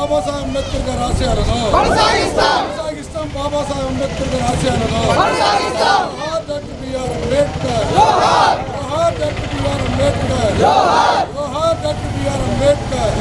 బాబాసాహెబ్ అంబేద్కర్ గారి ఆశయాలను కొనసాగిస్తాం. బాబాసాహెబ్ అంబేద్కర్ గారి ఆశయాలను doctor B R Ambedkar, doctor B R Ambedkar, doctor B R Ambedkar.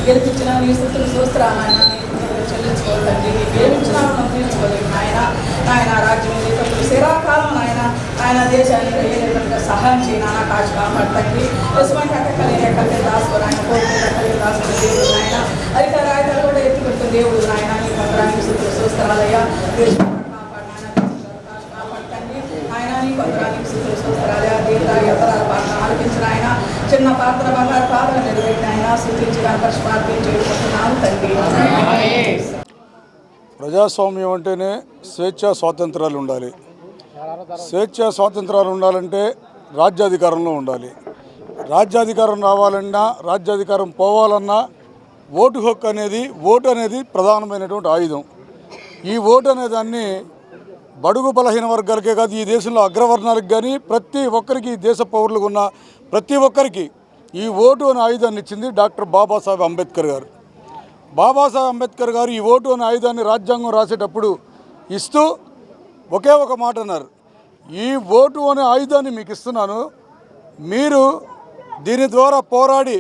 గెలిపించిన నీ స్థుతులు చూస్తున్నాయన చెల్లించుకోవాలండి. నీ గెలిపించిన తీర్చుకోలేదు నాయన. ఆయన రాజ్యం తప్పుడు శిరాకాలం నాయన ఆయన దేశానికి ఏ సహాయం చేయనా కాచి కాపాడతానికి ఎటువంటి అక్కలి ఎక్కడికి దాచుకోరు ఆయన కోరిక ఎక్కడికి దాచుకునే దేవుడు నాయన. అయితే రాయితలు కూడా ఎత్తుకుంటున్న దేవుడు నాయన. నీ పత్రాన్ని స్థుతులు చూస్తారయ్యా. కాపాడతాన్ని ఆయన నీ పత్రానికి స్థుతులు చూస్తారయ్యా. దేవుడా ఎత్తరాల పాత్ర ఆలకించిన ఆయన చిన్న పాత్ర బంగారు పాత్ర నిలబెట్టిన ఆయన స్థుతించిన పరిష్కారం చేసుకుంటున్నాను తండ్రి. ప్రజాస్వామ్యం అంటేనే స్వేచ్ఛా స్వాతంత్రాలు ఉండాలి. స్వేచ్ఛా స్వాతంత్రాలు ఉండాలంటే రాజ్యాధికారంలో ఉండాలి. రాజ్యాధికారం రావాలన్నా రాజ్యాధికారం పోవాలన్నా ఓటు హక్కు అనేది ఓటు అనేది ప్రధానమైనటువంటి ఆయుధం. ఈ ఓటు అనే దాన్ని బడుగు బలహీన వర్గాలకే కాదు ఈ దేశంలో అగ్రవర్ణాలకు కానీ ప్రతి ఒక్కరికి దేశ పౌరులకు ఉన్న ప్రతి ఒక్కరికి ఈ ఓటు అనే ఆయుధాన్ని ఇచ్చింది డాక్టర్ బాబాసాహెబ్ అంబేద్కర్ గారు. బాబాసాహెబ్ అంబేద్కర్ గారు ఈ ఓటు అనే ఆయుధాన్ని రాజ్యాంగం రాసేటప్పుడు ఇస్తూ ఒకే ఒక మాట అన్నారు, ఈ ఓటు అనే ఆయుధాన్ని మీకు ఇస్తున్నాను, మీరు దీని ద్వారా పోరాడి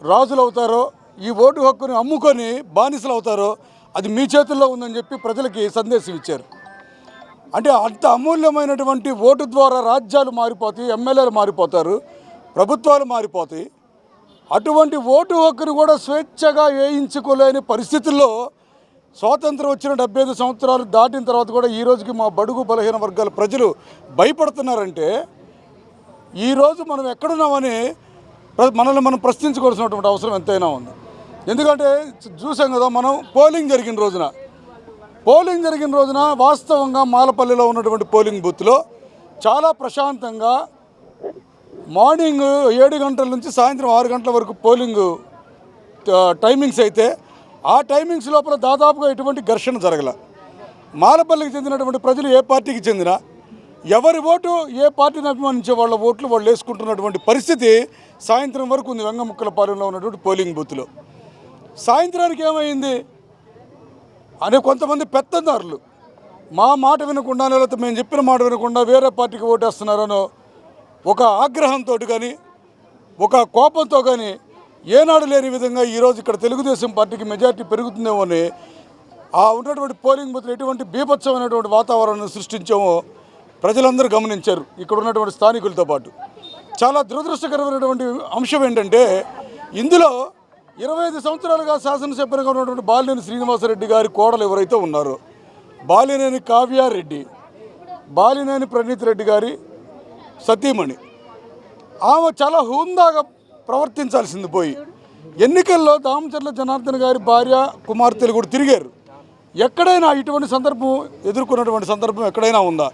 రాజులు అవుతారో ఈ ఓటు హక్కుని అమ్ముకొని బానిసలు అవుతారో అది మీ చేతుల్లో ఉందని చెప్పి ప్రజలకి సందేశం ఇచ్చారు. అంటే అంత అమూల్యమైనటువంటి ఓటు ద్వారా రాజ్యాలు మారిపోతాయి, ఎమ్మెల్యేలు మారిపోతారు, ప్రభుత్వాలు మారిపోతాయి. అటువంటి ఓటు హక్కును కూడా స్వేచ్ఛగా వేయించుకోలేని పరిస్థితుల్లో స్వాతంత్రం వచ్చిన 75 సంవత్సరాలు దాటిన తర్వాత కూడా ఈ రోజుకి మా బడుగు బలహీన వర్గాల ప్రజలు భయపడుతున్నారంటే ఈరోజు మనం ఎక్కడున్నామని మనల్ని మనం ప్రశ్నించుకోవాల్సినటువంటి అవసరం ఎంతైనా ఉంది. ఎందుకంటే చూసాం కదా, మనం పోలింగ్ జరిగిన రోజున వాస్తవంగా మాలపల్లిలో ఉన్నటువంటి పోలింగ్ బూత్లో చాలా ప్రశాంతంగా మార్నింగ్ 7 గంటల నుంచి సాయంత్రం 6 గంటల వరకు పోలింగ్ టైమింగ్స్ అయితే ఆ టైమింగ్స్ లోపల దాదాపుగా ఎటువంటి ఘర్షణ జరగల. మాలపల్లికి చెందినటువంటి ప్రజలు ఏ పార్టీకి చెందినా ఎవరి ఓటు ఏ పార్టీని అభిమానించే వాళ్ళ ఓట్లు వాళ్ళు వేసుకుంటున్నటువంటి పరిస్థితి సాయంత్రం వరకు ఉంది వెంగముక్కలపాలెంలో ఉన్నటువంటి పోలింగ్ బూత్లో. సాయంత్రానికి ఏమైంది అనే కొంతమంది పెత్తందారులు మా మాట వినకుండా, లేకపోతే మేము చెప్పిన మాట వినకుండా వేరే పార్టీకి ఓటేస్తున్నారనో ఒక ఆగ్రహంతో కానీ ఒక కోపంతో కానీ ఏనాడు లేని విధంగా ఈరోజు ఇక్కడ తెలుగుదేశం పార్టీకి మెజారిటీ పెరుగుతుందేమో అని ఆ ఉన్నటువంటి పోలింగ్ బూత్లో ఎటువంటి బీభత్సమైనటువంటి వాతావరణాన్ని సృష్టించామో ప్రజలందరూ గమనించారు, ఇక్కడ ఉన్నటువంటి స్థానికులతో పాటు. చాలా దురదృష్టకరమైనటువంటి అంశం ఏంటంటే ఇందులో 25 సంవత్సరాలుగా శాసనసభ్యులుగా ఉన్నటువంటి బాలినేని శ్రీనివాసరెడ్డి గారి కోడలు ఎవరైతే ఉన్నారో బాలినేని కావ్యారెడ్డి, బాలినేని ప్రణీత్ రెడ్డి గారి సతీమణి, ఆమె చాలా హుందాగా ప్రవర్తించాల్సింది పోయి ఎన్నికల్లో దామచర్ల జనార్దన్ గారి భార్య కుమార్తెలు కూడా తిరిగారు. ఎక్కడైనా ఇటువంటి సందర్భం ఎదుర్కొన్నటువంటి సందర్భం ఎక్కడైనా ఉందా?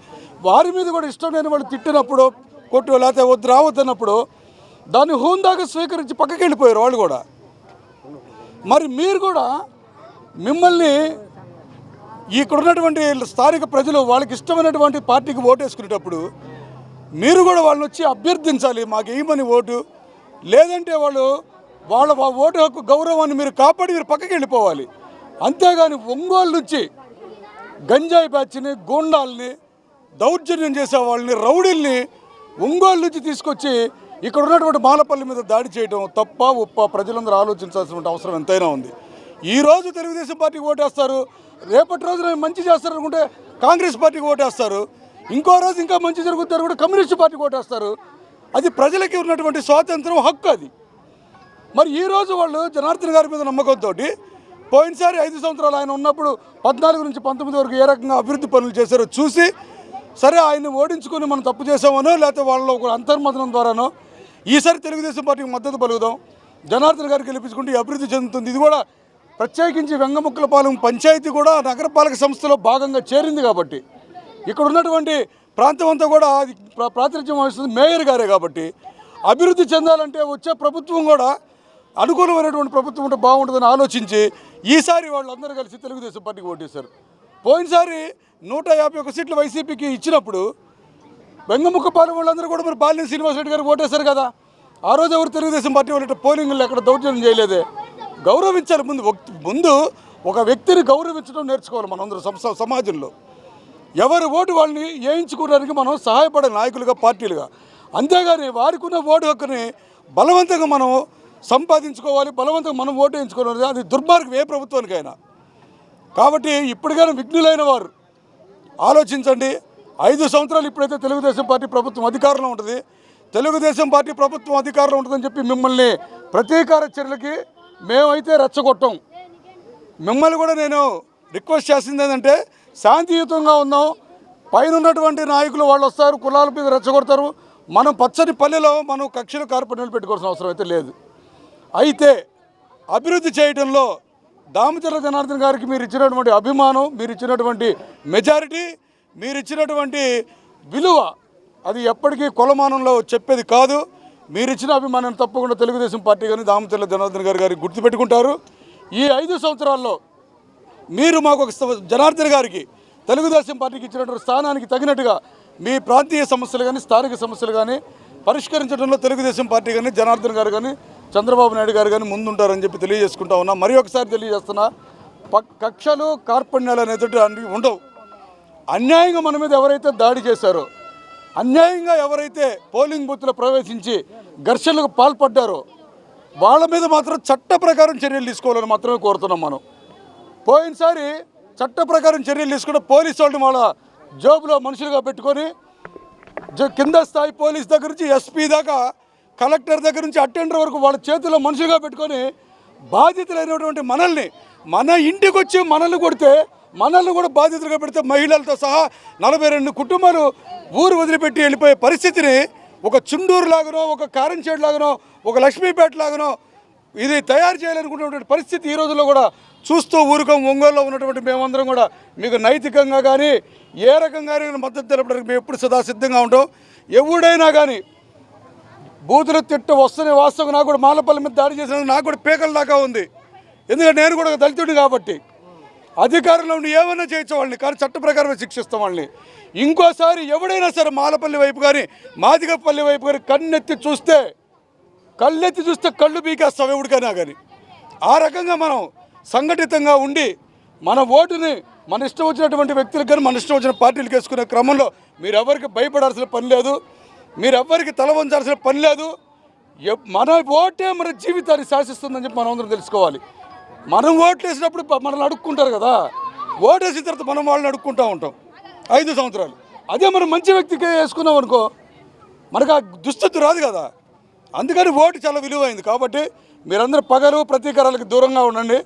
వారి మీద కూడా ఇష్టం లేని వాళ్ళు తిట్టినప్పుడు, కొట్టు లేకపోతే వద్దు రావద్దన్నప్పుడు దాన్ని హుందాగా స్వీకరించి పక్కకి వెళ్ళిపోయారు వాళ్ళు కూడా. మరి మీరు కూడా మిమ్మల్ని ఇక్కడ ఉన్నటువంటి స్థానిక ప్రజలు వాళ్ళకి ఇష్టమైనటువంటి పార్టీకి ఓటేసుకునేటప్పుడు మీరు కూడా వాళ్ళని వచ్చి అభ్యర్థించాలి, మాకు వేయమని ఓటు. లేదంటే వాళ్ళ ఓటు హక్కు గౌరవాన్ని మీరు కాపాడి మీరు పక్కకి వెళ్ళిపోవాలి. అంతేగాని ఒంగోలు నుంచి గంజాయి బ్యాచ్ని, గూండాల్ని, దౌర్జన్యం చేసే వాళ్ళని, రౌడీల్ని ఒంగోలు నుంచి తీసుకొచ్చి ఇక్కడ ఉన్నటువంటి మాలపల్లి మీద దాడి చేయడం తప్ప ఉప్ప ప్రజలందరూ ఆలోచించాల్సిన అవసరం ఎంతైనా ఉంది. ఈరోజు తెలుగుదేశం పార్టీకి ఓటేస్తారు, రేపటి రోజున మంచి చేస్తారు అనుకుంటే కాంగ్రెస్ పార్టీకి ఓటేస్తారు, ఇంకో రోజు ఇంకా మంచి జరుగుతారు కూడా కమ్యూనిస్ట్ పార్టీకి ఓటేస్తారు. అది ప్రజలకి ఉన్నటువంటి స్వాతంత్రం, హక్కు అది. మరి ఈరోజు వాళ్ళు జనార్దన్ గారి మీద నమ్మకంతో పోయినసారి 5 సంవత్సరాలు ఆయన ఉన్నప్పుడు 14 నుంచి 19 వరకు ఏ రకంగా అభివృద్ధి పనులు చేశారో చూసి సరే ఆయన్ని ఓడించుకొని మనం తప్పు చేసామనో లేకపోతే వాళ్ళలో ఒక అంతర్మతనం ద్వారానో ఈసారి తెలుగుదేశం పార్టీకి మద్దతు పలుకుదాం, జనార్దన్ గారికి గెలిపించుకుంటే అభివృద్ధి చెందుతుంది. ఇది కూడా ప్రత్యేకించి వెంగముక్కలపాలెం పంచాయతీ కూడా నగరపాలక సంస్థలో భాగంగా చేరింది కాబట్టి ఇక్కడ ఉన్నటువంటి ప్రాంతం అంతా కూడా ప్రాతినిధ్యం వహిస్తుంది మేయర్ గారే కాబట్టి అభివృద్ధి చెందాలంటే వచ్చే ప్రభుత్వం కూడా అనుకూలమైనటువంటి ప్రభుత్వం ఉంటే బాగుంటుందని ఆలోచించి ఈసారి వాళ్ళందరూ కలిసి తెలుగుదేశం పార్టీకి ఓటేశారు. పోయినసారి 151 సీట్లు వైసీపీకి ఇచ్చినప్పుడు వెంగముక్కపాలెం వాళ్ళందరూ కూడా మరి బాలినేని శ్రీనివాసరెడ్డి గారికి ఓటేశారు కదా. ఆ రోజు ఎవరు తెలుగుదేశం పార్టీ వాళ్ళు పోలింగ్లో ఎక్కడ దౌర్జన్యం చేయలేదే. గౌరవించాలి. ముందు ఒక వ్యక్తిని గౌరవించడం నేర్చుకోవాలి మనందరూ సమాజంలో. ఎవరి ఓటు వాళ్ళని వేయించుకోవడానికి మనం సహాయపడే నాయకులుగా, పార్టీలుగా. అంతేగాని వారికి ఉన్న ఓటు హక్కుని బలవంతంగా మనం సంపాదించుకోవాలి, బలవంతంగా మనం ఓటు వేయించుకోవాలి. అది దుర్మార్గం ఏ ప్రభుత్వానికైనా. కాబట్టి ఇప్పటికైనా విఘ్నులైన వారు ఆలోచించండి. 5 సంవత్సరాలు ఇప్పుడైతే తెలుగుదేశం పార్టీ ప్రభుత్వం అధికారంలో ఉంటుంది, తెలుగుదేశం పార్టీ ప్రభుత్వం అధికారంలో ఉంటుందని చెప్పి మిమ్మల్ని ప్రతీకార చర్యలకి మేమైతే రెచ్చగొట్టాం. మిమ్మల్ని కూడా నేను రిక్వెస్ట్ చేసింది ఏంటంటే శాంతియుతంగా ఉందాం. పైన ఉన్నటువంటి నాయకులు వాళ్ళు వస్తారు, కులాల మీద రెచ్చగొడతారు. మనం పచ్చని పల్లెలో మనం కక్షలు కార్పణ్యాలు పెట్టుకోవాల్సిన అవసరం అయితే లేదు. అయితే అభివృద్ధి చేయడంలో దామచర్ల జనార్దన్ గారికి మీరు ఇచ్చినటువంటి అభిమానం, మీరు ఇచ్చినటువంటి మెజారిటీ, మీరు ఇచ్చినటువంటి విలువ అది ఎప్పటికీ కొలమానంలో చెప్పేది కాదు. మీరు ఇచ్చిన అభిమానం తప్పకుండా తెలుగుదేశం పార్టీ కానీ దామచర్ల జనార్దన్ గారికి గుర్తుపెట్టుకుంటారు. ఈ 5 సంవత్సరాల్లో మీరు మాకు ఒక జనార్దన్ గారికి తెలుగుదేశం పార్టీకి ఇచ్చినటువంటి స్థానానికి తగినట్టుగా మీ ప్రాంతీయ సమస్యలు కానీ స్థానిక సమస్యలు కానీ పరిష్కరించడంలో తెలుగుదేశం పార్టీ కానీ జనార్దన్ గారు కానీ చంద్రబాబు నాయుడు గారు కానీ ముందుంటారని చెప్పి తెలియజేసుకుంటా ఉన్నా. మరి ఒకసారి తెలియజేస్తున్నా, కక్షలు కార్పణ్యాలు అనేది ఉండవు. అన్యాయంగా మన మీద ఎవరైతే దాడి చేశారో, అన్యాయంగా ఎవరైతే పోలింగ్ బూత్లో ప్రవేశించి ఘర్షణలకు పాల్పడ్డారో వాళ్ళ మీద మాత్రం చట్ట ప్రకారం చర్యలు తీసుకోవాలని మాత్రమే కోరుతున్నాం మనం. పోయినసారి చట్ట ప్రకారం చర్యలు తీసుకుంటే పోలీసు వాళ్ళని వాళ్ళ జోబులో మనుషులుగా పెట్టుకొని కింద స్థాయి పోలీస్ దగ్గర నుంచి ఎస్పీ దాకా, కలెక్టర్ దగ్గర నుంచి అటెండర్ వరకు వాళ్ళ చేతుల్లో మనుషులుగా పెట్టుకొని బాధితులైనటువంటి మనల్ని మన ఇంటికి వచ్చి మనల్ని కొడితే మనల్ని కూడా బాధితులుగా పెడితే మహిళలతో సహా 42 కుటుంబాలు ఊరు వదిలిపెట్టి వెళ్ళిపోయే పరిస్థితిని ఒక చుండూరు లాగానో, ఒక కారంచేడు లాగానో, ఒక లక్ష్మీపేట లాగానో ఇది తయారు చేయాలనుకున్నటువంటి పరిస్థితి ఈ రోజుల్లో కూడా చూస్తూ ఊరుకం ఒంగోలులో ఉన్నటువంటి మేమందరం కూడా మీకు నైతికంగా కానీ ఏ రకంగా మద్దతు తెలపడానికి మేము ఎప్పుడు సదా సిద్ధంగా ఉంటాం. ఎవడైనా కానీ బూతులు తిట్టు వస్తున్న వాస్తవం నాకు కూడా మాలపల్లి మీద దాడి చేసినందుకు నాకు కూడా పీకల దాకా ఉంది. ఎందుకంటే నేను కూడా దళితుడిని కాబట్టి అధికారంలో ఉండి ఏమైనా చేయొచ్చు వాళ్ళని, కానీ చట్ట ప్రకారమే శిక్షిస్తాం వాళ్ళని. ఇంకోసారి ఎవడైనా సరే మాలపల్లి వైపు కానీ మాదిగపల్లి వైపు కానీ కళ్ళెత్తి చూస్తే కళ్ళు పీకేస్తాం ఎవరికైనా కానీ. ఆ రకంగా మనం సంఘటితంగా ఉండి మన ఓటుని మన ఇష్టం వచ్చినటువంటి వ్యక్తులకు కానీ మన ఇష్టం వచ్చిన పార్టీలకు వేసుకునే క్రమంలో మీరెవరికి భయపడాల్సిన పని లేదు, మీరెవ్వరికి తల వంచాల్సిన పని లేదు. మన ఓటే మన జీవితాన్ని శాసిస్తుందని చెప్పి మనం అందరం తెలుసుకోవాలి. మనం ఓట్లు వేసినప్పుడు మనల్ని అడుక్కుంటారు కదా, ఓటేసిన తర్వాత మనం వాళ్ళని అడుక్కుంటూ ఉంటాం 5 సంవత్సరాలు. అదే మనం మంచి వ్యక్తికి వేసుకున్నాం అనుకో మనకు ఆ దుస్థితి రాదు కదా. అందుకని ఓటు చాలా విలువైంది. కాబట్టి మీరందరూ పగలు ప్రతీకారాలకు దూరంగా ఉండండి.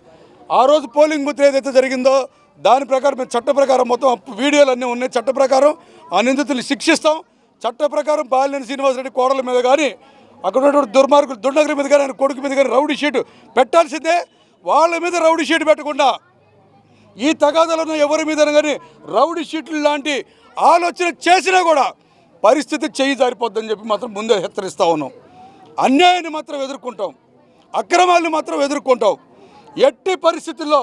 ఆ రోజు పోలింగ్ బూత్ ఏదైతే జరిగిందో దాని ప్రకారం మేము చట్ట ప్రకారం మొత్తం వీడియోలు అన్నీ ఉన్నాయి. చట్ట ప్రకారం ఆ నిందితుల్ని శిక్షిస్తాం. చట్ట ప్రకారం బాలినేని శ్రీనివాసరెడ్డి కోడల మీద కానీ అక్కడ ఉన్నటువంటి దుర్మార్గులు దుండగుల మీద కానీ ఆయన కొడుకు మీద కానీ రౌడీ షీట్ పెట్టాల్సిందే. వాళ్ళ మీద రౌడీ షీట్ పెట్టకుండా ఈ తగాదాలను ఎవరి మీద కానీ రౌడీ షీట్లు లాంటి ఆలోచన చేసినా కూడా పరిస్థితి చేయి జారిపోద్దని చెప్పి మాత్రం ముందే హెచ్చరిస్తూ ఉన్నాం. అన్యాయాన్ని మాత్రం ఎదుర్కొంటాం, అక్రమాలను మాత్రం ఎదుర్కొంటాం. ఎట్టి పరిస్థితుల్లో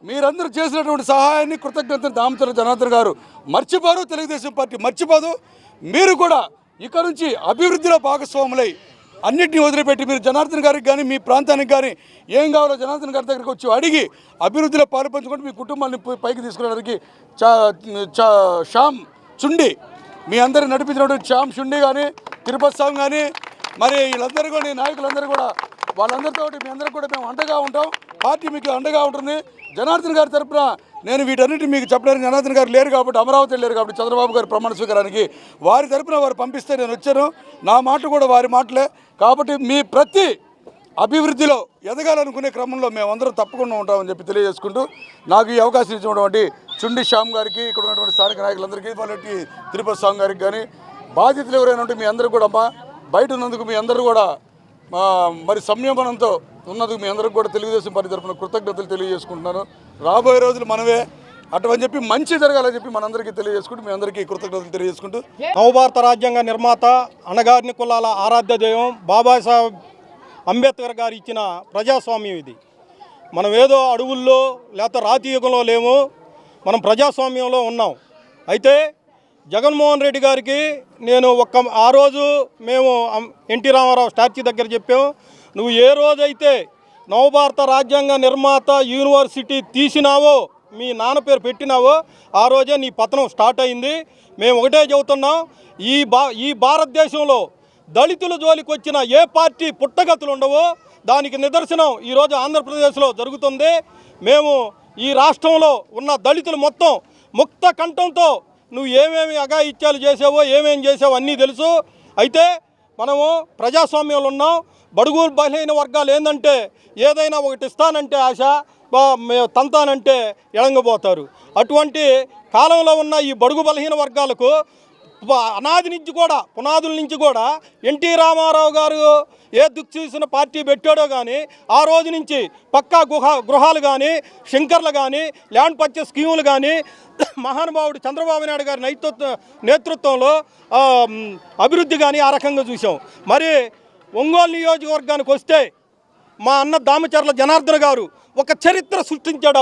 మీరందరూ చేసినటువంటి సహాయాన్ని కృతజ్ఞతను దామచర్ల జనార్దన్ గారు మర్చిపోరు, తెలుగుదేశం పార్టీ మర్చిపోదు. మీరు కూడా ఇక నుంచి అభివృద్ధిలో భాగస్వాములై అన్నింటినీ వదిలిపెట్టి మీరు జనార్దన్ గారికి కానీ మీ ప్రాంతానికి కానీ ఏం కావాలో జనార్దన్ గారి దగ్గరికి వచ్చి అడిగి అభివృద్ధిలో పాలు పంచుకుంటూ మీ కుటుంబాన్ని పైకి తీసుకురావడానికి శ్యామ్ చుండి మీ అందరూ నడిపించినటువంటి శ్యామ్ చుండి కానీ తిరుపతి స్వామి కానీ మరి వీళ్ళందరూ కూడా నాయకులందరూ కూడా వాళ్ళందరితో మీ అందరూ కూడా మేము అండగా ఉంటాం. పార్టీ మీకు అండగా ఉంటుంది. జనార్దన్ గారి తరఫున నేను వీటన్నిటి మీకు చెప్పడానికి జనార్దన్ గారు లేరు కాబట్టి, అమరావతి లేరు కాబట్టి చంద్రబాబు గారి ప్రమాణ స్వీకారానికి వారి తరఫున వారు పంపిస్తే నేను వచ్చాను. నా మాట కూడా వారి మాటలే. కాబట్టి మీ ప్రతి అభివృద్ధిలో ఎదగాలనుకునే క్రమంలో మేమందరం తప్పకుండా ఉంటామని చెప్పి తెలియజేసుకుంటూ నాకు ఈ అవకాశం ఇచ్చినటువంటి చుండి శ్యామ్ గారికి, ఇక్కడ ఉన్నటువంటి స్థానిక నాయకులందరికీ, వాళ్ళకి తిరుపతి స్వామి గారికి కానీ బాధ్యతలు ఎవరైనా ఉంటే మీ అందరూ కూడా బయట ఉన్నందుకు మీ అందరూ కూడా మరి సంయమనంతో ఉన్నందుకు మీ అందరికి కూడా తెలుగుదేశం పార్టీ తరఫున కృతజ్ఞతలు తెలియజేసుకుంటున్నాను. రాబోయే రోజులు మనవే అటువని చెప్పి మంచి జరగాలని చెప్పి మనందరికీ తెలియజేసుకుంటూ మీ అందరికీ కృతజ్ఞతలు తెలియజేసుకుంటూ నవభారత రాజ్యాంగ నిర్మాత అణగారిన కులాల ఆరాధ్య దైవం బాబాసాహెబ్ అంబేద్కర్ గారు ఇచ్చిన ప్రజాస్వామ్యం ఇది. మనం ఏదో అడవుల్లో లేకపోతే రాతి యుగంలో లేము, మనం ప్రజాస్వామ్యంలో ఉన్నాం. అయితే జగన్మోహన్ రెడ్డి గారికి నేను ఆ రోజు మేము ఎన్టీ రామారావు స్టాచ్యూ దగ్గర చెప్పాము, నువ్వు ఏ రోజైతే నవభారత రాజ్యాంగ నిర్మాత యూనివర్సిటీ తీసినావో, మీ నాన్న పేరు పెట్టినావో, ఆ రోజే నీ పతనం స్టార్ట్ అయింది. మేము ఒకటే చెబుతున్నాం, ఈ భారతదేశంలో దళితుల జోలికి వచ్చిన ఏ పార్టీ పుట్టగతులు ఉండవో దానికి నిదర్శనం ఈరోజు ఆంధ్రప్రదేశ్లో జరుగుతుంది. మేము ఈ రాష్ట్రంలో ఉన్న దళితులు మొత్తం ముక్త కంఠంతో నువ్వు ఏమేమి అఘాయిత్యాలు చేసావో, ఏమేమి చేసావో అన్నీ తెలుసు. అయితే మనము ప్రజాస్వామ్యంలో ఉన్నాం. బడుగు బలహీన వర్గాలు ఏంటంటే ఏదైనా ఒకటి ఇస్తానంటే ఆశ, తంతానంటే ఎడంగబోతారు. అటువంటి కాలంలో ఉన్న ఈ బడుగు బలహీన వర్గాలకు అనాది నుంచి కూడా, పునాదుల నుంచి కూడా ఎన్టీ రామారావు గారు ఏ దిక్సూసిన పార్టీ పెట్టాడో కానీ ఆ రోజు నుంచి పక్కా గృహాలు కానీ, శంకర్లు కానీ, ల్యాండ్ పర్చేస్ స్కీములు కానీ మహానుభావుడు చంద్రబాబు నాయుడు గారి నేతృత్వంలో అభివృద్ధి కానీ ఆ రకంగా చూసాం. మరి ఒంగోలు నియోజకవర్గానికి వస్తే మా అన్న దామచర్ల జనార్దన్ గారు ఒక చరిత్ర సృష్టించాడు.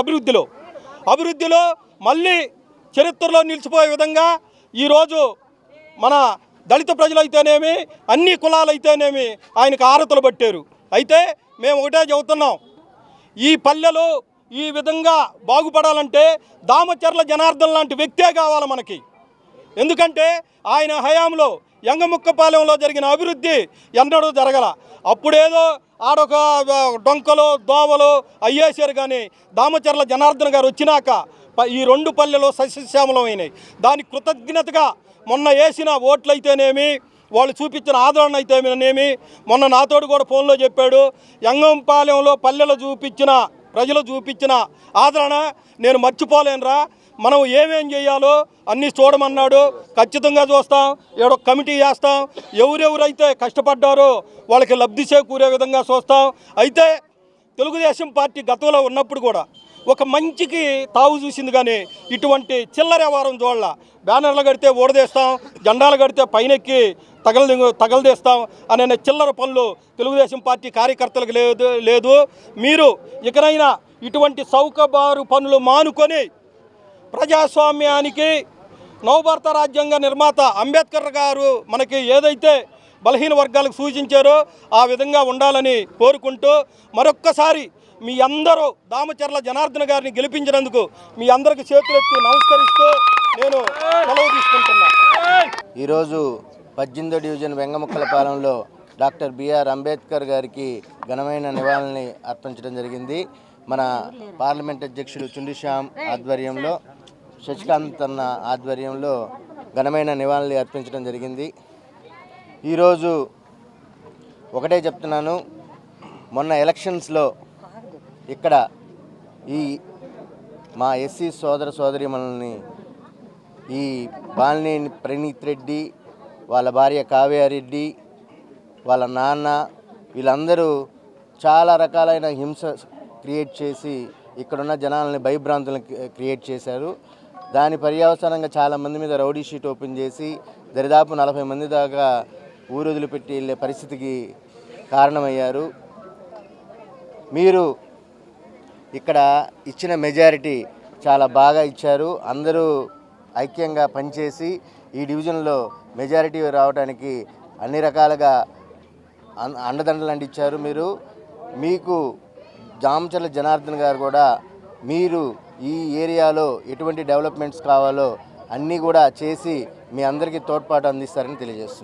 అభివృద్ధిలో మళ్ళీ చరిత్రలో నిలిచిపోయే విధంగా ఈరోజు మన దళిత ప్రజలైతేనేమి, అన్ని కులాలైతేనేమి ఆయనకు ఆరతలు పట్టారు. అయితే మేము ఒకటే చెబుతున్నాం, ఈ పల్లెలు ఈ విధంగా బాగుపడాలంటే దామచర్ల జనార్దన్ లాంటి వ్యక్తే కావాలి మనకి. ఎందుకంటే ఆయన హయాంలో యంగముక్కపాలెంలో జరిగిన అభివృద్ధి ఎన్నడూ జరగల. అప్పుడేదో ఆడొక డొంకలు దోవలు అయ్యేసారు, కానీ దామచర్ల జనార్దన్ గారు వచ్చినాక ఈ 2 పల్లెలు సస్యశ్యామలమైనాయి. దానికి కృతజ్ఞతగా మొన్న వేసిన ఓట్లయితేనేమి, వాళ్ళు చూపించిన ఆదరణ అయితేనేమి, మొన్న నాతోడు కూడా ఫోన్లో చెప్పాడు, యంగంపాలెంలో పల్లెలు చూపించిన ప్రజలు చూపించిన ఆదరణ నేను మర్చిపోలేనురా. మనం ఏమేం చేయాలో అన్నీ చూడమన్నాడు. ఖచ్చితంగా చూస్తాం. ఏడో కమిటీ చేస్తాం. ఎవరెవరైతే కష్టపడ్డారో వాళ్ళకి లబ్ధి చేకూరే విధంగా చూస్తాం. అయితే తెలుగుదేశం పార్టీ గతంలో ఉన్నప్పుడు కూడా ఒక మంచికి తావు చూసింది, కానీ ఇటువంటి చిల్లర వ్యవహారం చూడాల. బ్యానర్లు కడితే ఓడదేస్తాం, జెండాలు కడితే పైనెక్కి తగలదేస్తాం అనే చిల్లర పనులు తెలుగుదేశం పార్టీ కార్యకర్తలకు లేదు. మీరు ఇకనైనా ఇటువంటి చౌకబారు పనులు మానుకొని ప్రజాస్వామ్యానికి నవభారత రాజ్యాంగ నిర్మాత అంబేద్కర్ గారు మనకి ఏదైతే బలహీన వర్గాలకు సూచించారో ఆ విధంగా ఉండాలని కోరుకుంటూ మరొక్కసారి మీ అందరూ దామచర్ల జనార్దన్ గారిని గెలిపించినందుకు మీ అందరికి చేతులెత్తి నమస్కరిస్తూ నేను సెలవు తీసుకుంటున్నా. ఈరోజు 18వ డివిజన్ వెంగముక్కలపాలెంలో డాక్టర్ బిఆర్ అంబేద్కర్ గారికి ఘనమైన నివాళుల్ని అర్పించడం జరిగింది. మన పార్లమెంట్ అధ్యక్షుడు చుండి శ్యామ్ ఆధ్వర్యంలో, శశికాంత్ అన్న ఆధ్వర్యంలో ఘనమైన నివాళులు అర్పించడం జరిగింది. ఈరోజు ఒకటే చెప్తున్నాను, మొన్న ఎలక్షన్స్లో ఇక్కడ ఈ మా ఎస్సీ సోదర సోదరీమణుల్ని ఈ బాలినేని ప్రణీత్ రెడ్డి, వాళ్ళ భార్య కావ్యారెడ్డి, వాళ్ళ నాన్న, వీళ్ళందరూ చాలా రకాలైన హింస క్రియేట్ చేసి ఇక్కడున్న జనాలని భయభ్రాంతులను క్రియేట్ చేశారు. దాని పర్యవసానంగా చాలామంది మీద రౌడీ షీట్ ఓపెన్ చేసి దరిదాపు 40 మంది దాకా ఊరు వదిలిపెట్టి వెళ్ళే పరిస్థితికి కారణమయ్యారు. మీరు ఇక్కడ ఇచ్చిన మెజారిటీ చాలా బాగా ఇచ్చారు. అందరూ ఐక్యంగా పనిచేసి ఈ డివిజన్లో మెజారిటీ రావడానికి అన్ని రకాలుగా అండదండలు అందించారు. మీకు దామచర్ల జనార్దన్ గారు కూడా మీరు ఈ ఏరియాలో ఎటువంటి డెవలప్మెంట్స్ కావాలో అన్నీ కూడా చేసి మీ అందరికీ తోడ్పాటు అందిస్తారని తెలియజేస్తున్నారు.